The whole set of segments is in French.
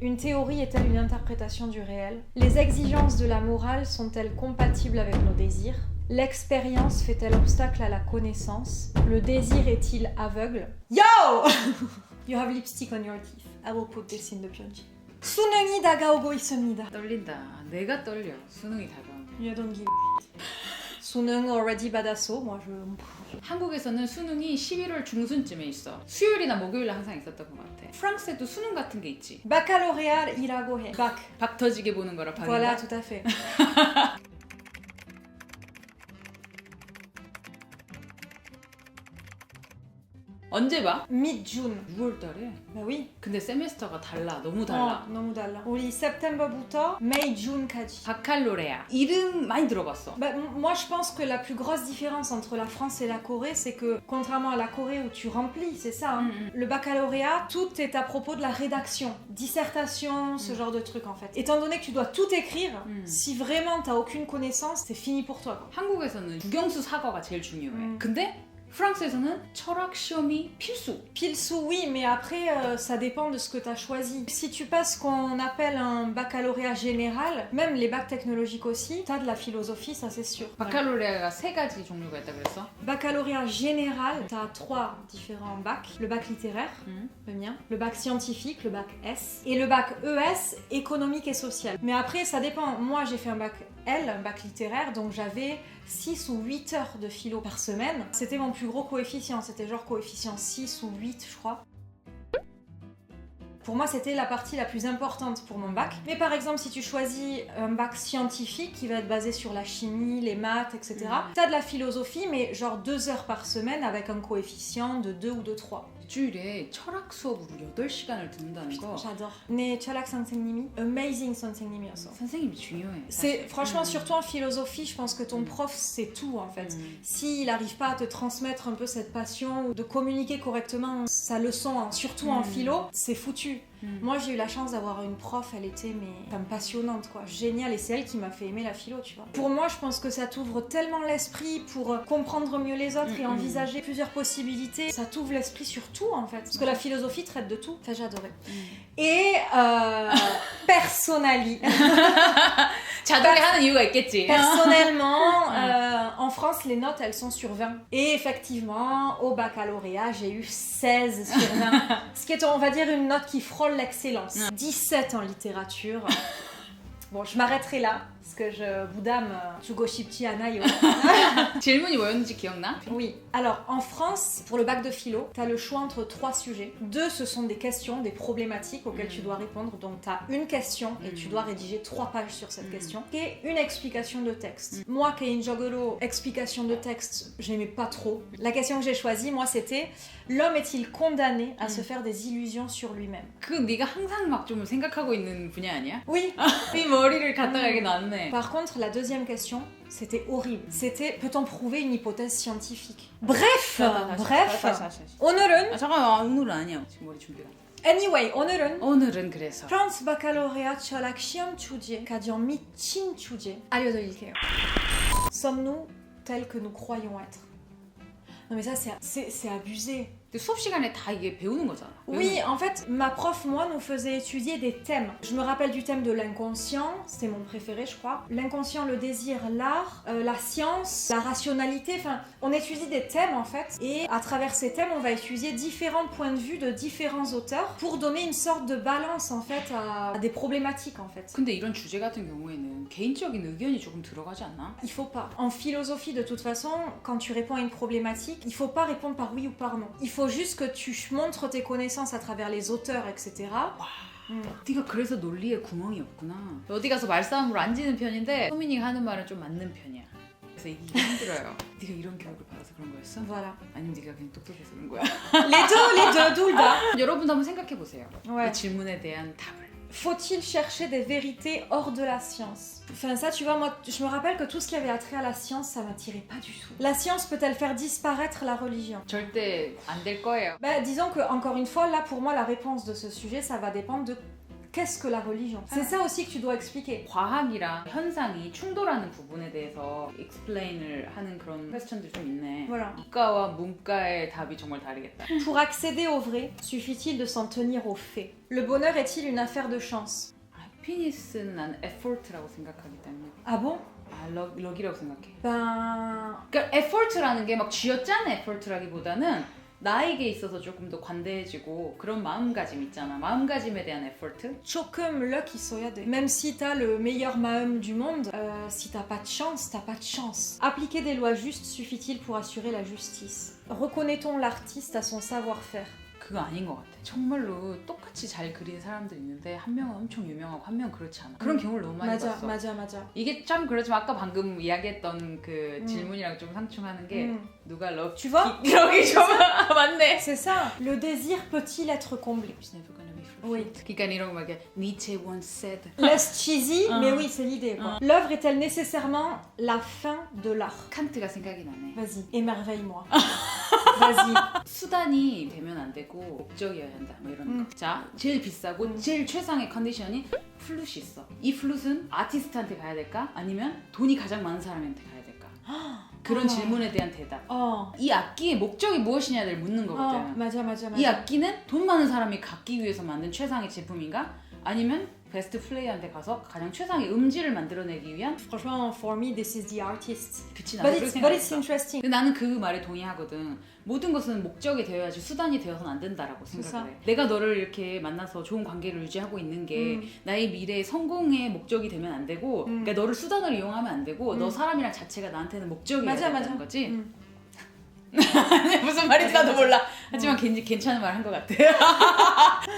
Une théorie est-elle une interprétation du réel? Les exigences de la morale sont-elles compatibles avec nos désirs? L'expérience fait-elle obstacle à la connaissance? Le désir est-il aveugle? Yo! You have lipstick on your teeth. I will put this in the 편지. 수능이 다가오고 있습니다. 떨린다. 내가 떨려. 수능이 다가오면. You don't give a shit. 수능 already 받았어. moi je... 한국에서는 수능이 11월 중순쯤에 있어. 수요일이나 목요일에 항상 있었던 것 같아. 프랑스에도 수능 같은 게 있지. baccalauréat이라고 해. bac. 박 터지게 보는 거라 박인가? Voilà, tout à fait. 언제 봐? mid-June. 6월달에? Bah oui. 근데 세메스터가 달라. 너무 달라. 너무 달라. 우리 september부터 May, June까지. 바칼로레아. 이름 많이 들어봤어. Bah, moi je pense que la plus grosse différence entre la France et la Corée, c'est que contrairement à la Corée où tu remplis, c'est ça, hein, le baccalauréat, tout est à propos de la rédaction, dissertation, ce genre de truc en fait. Étant donné que tu dois tout écrire, si vraiment t'as aucune connaissance, c'est fini pour toi. quoi. 한국에서는 국영수 사과가 제일 중요해. 근데 프랑스에서는 철학 시험이 필수. Pilsu, oui, mais après, ça dépend de ce que tu as choisi. Si tu passes ce qu'on appelle un baccalauréat général, même les bacs technologiques aussi, tu as de la philosophie, ça c'est sûr. 바칼로레아가 세 가지 종류가 있다 그랬어? Baccalauréat général, tu as 3 différents bacs. Le bac littéraire, le mien, le bac scientifique, le bac S, et le bac ES, économique et social. Mais après, ça dépend. Moi, j'ai fait un bac L, un bac littéraire, donc j'avais 6 ou 8 heures de philo par semaine. C'était mon plus gros coefficient, c'était genre coefficient 6 ou 8, je crois. Pour moi, c'était la partie la plus importante pour mon bac. Mais par exemple, si tu choisis un bac scientifique qui va être basé sur la chimie, les maths, etc., t'as de la philosophie, mais genre 2 heures par semaine avec un coefficient de 2 ou de 3. 일주일에 철학 수업으로 8시간을 듣는다는 거. J'adore. 네, 철학 선생님이 amazing 선생님이었어. 선생님이 중요해. C'est franchement surtout en philosophie, je pense que ton prof c'est tout en fait. S'il n'arrive pas à te transmettre un peu cette passion ou de communiquer correctement sa leçon, surtout en philo, c'est foutu. Moi j'ai eu la chance d'avoir une prof, elle était comme passionnante quoi, géniale, et c'est elle qui m'a fait aimer la philo, tu vois. Pour moi je pense que ça t'ouvre tellement l'esprit pour comprendre mieux les autres et envisager plusieurs possibilités. Ça t'ouvre l'esprit sur tout en fait, parce que la philosophie traite de tout. Enfin j'ai adoré. Et personnali. 자동에 하는 이유가 있겠지. Personnellement, en France, les notes, elles sont sur 20. Et effectivement, au baccalauréat, j'ai eu 16 sur 20. Ce qui est, on va dire, une note qui frôle l'excellence. 17 en littérature. Bon, je m'arrêterai là, parce que je 부담 주고 싶지 않아요. 질문이 뭐였는지 기억나? Oui. Alors, en France, pour le bac de philo, tu as le choix entre 3 sujets. 2, ce sont des questions, des problématiques auxquelles tu dois répondre. Donc, tu as une question et tu dois rédiger 3 pages sur cette question. Et une explication de texte. Moi, qui ai une jogolo explication de texte, j'aimais pas trop. La question que j'ai choisie, moi, c'était l'homme est-il condamné à se faire des illusions sur lui-même? 그 네가 항상 막 좀 생각하고 있는 분야 아니야? Oui. 네 머리를 갖다가 이렇게 놨네. Par contre, la deuxième question, c'était horrible. C'était, peut-on prouver une hypothèse scientifique? Bref, 오늘은 잠깐만, 오늘은 아니야. 지금 머리 준비가. Anyway, 오늘은 그래서 프랑스 바ccalauréat 철학 시험 주제 가장 미친 주제 알려드릴게요. Sommes-nous tels que nous croyons être? Non mais ça c'est abusé. 근데 수업 시간에 다 이게 배우는 거잖아. Oui, en fait, ma prof, moi, nous faisait étudier des thèmes. Je me rappelle du thème de l'inconscient, c'était mon préféré, je crois. L'inconscient, le désir, l'art, la science, la rationalité, enfin, on étudie des thèmes, en fait. Et à travers ces thèmes, on va étudier différents points de vue de différents auteurs pour donner une sorte de balance, en fait, à des problématiques, en fait. 근데 이런 주제 같은 경우에는 개인적인 의견이 조금 들어가지 않나? Il faut pas. En philosophie, de toute façon, quand tu réponds à une problématique, il faut pas répondre par oui ou par non. Il faut juste que tu montres tes connaissances à travers les auteurs, etc. 네가 그래서 논리에 구멍이 없구나. 어디 가서 말싸움으로 안 지는 편인데 소민이가 하는 말은 좀 맞는 편이야. 그래서 이게 힘들어요. 네가 이런 교육을 받아서 그런 거였어? Voilà. 아니면 네가 그냥 똑똑해서 그런 거야? Les deux, d'où le bas. 여러분도 한번 생각해 보세요. Ouais. 이 질문에 대한 답을. Faut-il chercher des vérités hors de la science? Enfin ça, tu vois, moi, je me rappelle que tout ce qui avait attrait à la science, ça m'attirait pas du tout. La science peut-elle faire disparaître la religion? 절대 안 될 거예요. Disons que, encore une fois, là, pour moi, la réponse de ce sujet, ça va dépendre de Qu'est-ce que la religion? C'est ça aussi que tu dois expliquer. 과학이랑 현상이 충돌하는 부분에 대해서 explain을 하는 그런 퀘스천들이 좀 있네. Voilà. 이과와 문과의 답이 정말 다르겠다. Pour accéder au vrai, suffit-il de s'en tenir aux faits. Le bonheur est-il une affaire de chance? 해피니스는 난 effort라고 생각하기 때문에 Ah bon? 럭이라고 생각해. Ben... 그러니까 effort라는 게 막 쥐어짜는 effort라기보다는 나에게 있어서 조금 더 관대해지고 그런 마음가짐 있잖아. 마음가짐에 대한 effort. 조금 luck 있어야 돼. Même si t'as le meilleur 마음 du monde, si t'as pas de chance, t'as pas de chance. Appliquer des lois justes suffit-il pour assurer la justice? Reconnaît-on l'artiste à son savoir-faire? 그거 아닌 것 같아. 정말로 똑같이 잘 그리는 사람들이 있는데 한 명은 엄청 유명하고 한 명은 그렇지 않아. 그런 경우를 너무 많이 봤어. 맞아. 이게 참 그렇지만 아까 방금 이야기했던 그 질문이랑 좀 상충하는 게 누가 Tu vois? 럭이 좀 맞네. C'est ça. Le désir peut-il être comblé? It's never gonna be Oui. fulfilled. 그러니까 이런 거 막 Nietzsche once said. Less cheesy, mais oui, c'est l'idée, quoi. L'œuvre est-elle nécessairement la fin de l'art? 칸트가 생각이 나네. Vas-y, émerveille-moi. Vas-y. 수단이 되면 안 되고 목적이어야 한다. 뭐 이런 거. 자, 제일 비싸고 제일 최상의 컨디션이 플룻이 있어. 이 플룻은 아티스트한테 가야 될까? 아니면 돈이 가장 많은 사람한테 가야 될까? 그런 질문에 대한 대답. 이 악기의 목적이 무엇이냐를 묻는 거거든. 맞아. 이 악기는 돈 많은 사람이 갖기 위해서 만든 최상의 제품인가? 아니면 베스트 플레이어한테 가서 가장 최상의 음질을 만들어내기 위한. Franchement, for me, this is the artist. 그치, 나도 그렇게 But it's 생각했어. interesting. 근데 나는 그 말에 동의하거든. 모든 것은 목적이 되어야지 수단이 되어서는 안 된다라고 생각을 해. 내가 너를 이렇게 만나서 좋은 관계를 유지하고 있는 게 나의 미래의 성공의 목적이 되면 안 되고 그러니까 너를 수단으로 이용하면 안 되고 너 사람이랑 자체가 나한테는 목적이어야 된다는 거지. 무슨 말인지 나도 몰라. 하지만 괜찮은 말 한 것 같아.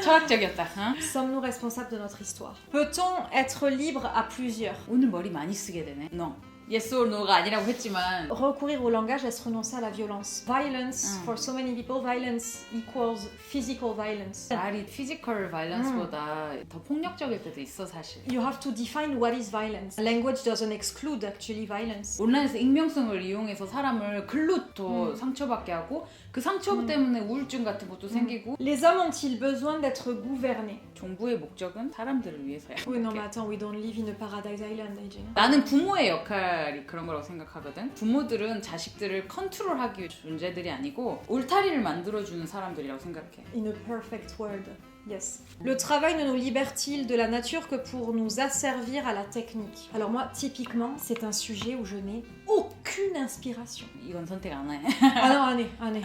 철학적이었다. Sommes-nous responsables de notre histoire? Peut-on être libre à plusieurs? 오늘 머리 많이 쓰게 되네. No. Yes or no가 아니라고 했지만 Recourir au langage est renoncer à la violence. Violence, for so many people, violence equals physical violence. 말이 physical violence보다 더 폭력적일 때도 있어 사실. You have to define what is violence. Language doesn't exclude actually violence. 온라인에서 익명성을 이용해서 사람을 글로 더 상처받게 하고 그 상처 때문에 우울증 같은 것도 생기고. Les hommes ont-ils besoin d'être gouvernés? 정부의 목적은 사람들을 위해서야. Oui, non, mais attends, we don't live in a paradise island, AJ. 나는 부모의 역할이 그런 거라고 생각하거든. 부모들은 자식들을 컨트롤하기 위한 존재들이 아니고 울타리를 만들어주는 사람들이라고 생각해. In a perfect world. Yes. Le travail ne nous libère-t-il de la nature que pour nous asservir à la technique? Alors moi, typiquement, c'est un sujet où je n'ai aucune inspiration. 이건 선택 안 해. Ah non, un nez.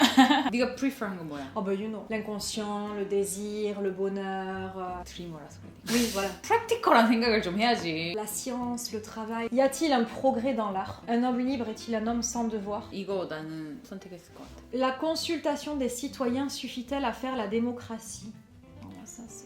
네가 prefer한 건 뭐야? Oh bah you know. L'inconscient, le désir, le bonheur... 드리머라서 그래. Oui, voilà. 프랙티컬한 생각을 좀 해야지. La science, le travail. Y a-t-il un progrès dans l'art? Un homme libre est-il un homme sans devoir? 이거 나는 선택했을 것 같아. La consultation des citoyens suffit-elle à faire la démocratie? Ça, c'est...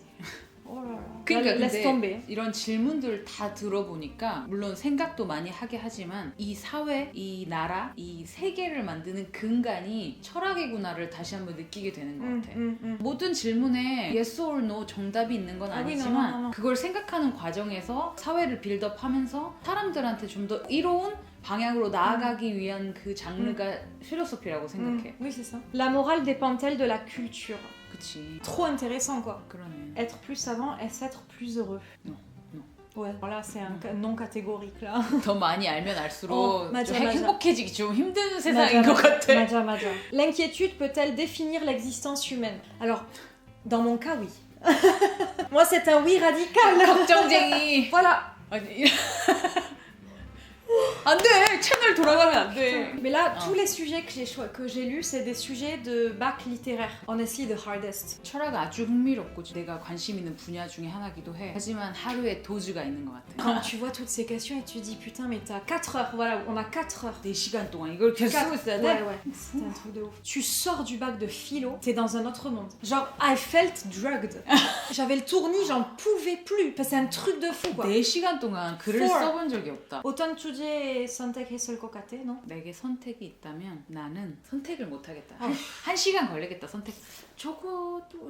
Oh là là. 그러니까 Laisse tomber. 근데 이런 질문들 다 들어보니까 물론 생각도 많이 하게 하지만 이 사회, 이 나라, 이 세계를 만드는 근간이 철학이구나를 다시 한번 느끼게 되는 것 같아. 모든 질문에 yes or no 정답이 있는 건 아니지만 그걸 생각하는 과정에서 사회를 빌드업하면서 사람들한테 좀 더 이로운 방향으로 나아가기 위한 그 장르가 필로소피라고 생각해. Oui, c'est ça. La morale dépend-elle de la culture? 그치. Trop intéressant, quoi. 그러네. Être plus savant, est-ce être plus heureux? Non. Ouais, voilà, c'est un non catégorique, là. 더 많이 알면 알수록 맞아, 좀 맞아. 행복해지기 좀 힘든 세상인 것 같아. 맞아. L'inquiétude peut-elle définir l'existence humaine? Alors, dans mon cas, oui. Moi, c'est un oui radical. 걱정쟁이. Voilà. 아니. 안 돼! 채널 돌아가면 안 돼. Mais là, tous les sujets que j'ai lus, c'est des sujets de bac littéraire. Honestly, the hardest. 철학 아주 흥미롭고 내가 관심 있는 분야 중에 하나기도 해. 하지만 하루에 도주가 있는 것 같아. Quand tu vois toutes ces questions et tu te dis putain, mais t'as 4 heures. Voilà, on a 4 heures. 4시간 동안 이걸 계속 쓰고 있어야 돼? Ouais. C'est un truc de ouf. Tu sors du bac de philo, t'es dans un autre monde. Genre, I felt drugged. J'avais le tournis, j'en pouvais plus. Enfin, c'est un truc de fou, quoi. 4시간 동안 글을 써본 적이 없다. Autant 주제 선택했을 것 같아, 너? 내게 선택이 있다면 나는 선택을 못 하겠다. 한 시간 걸리겠다 선택. 저것도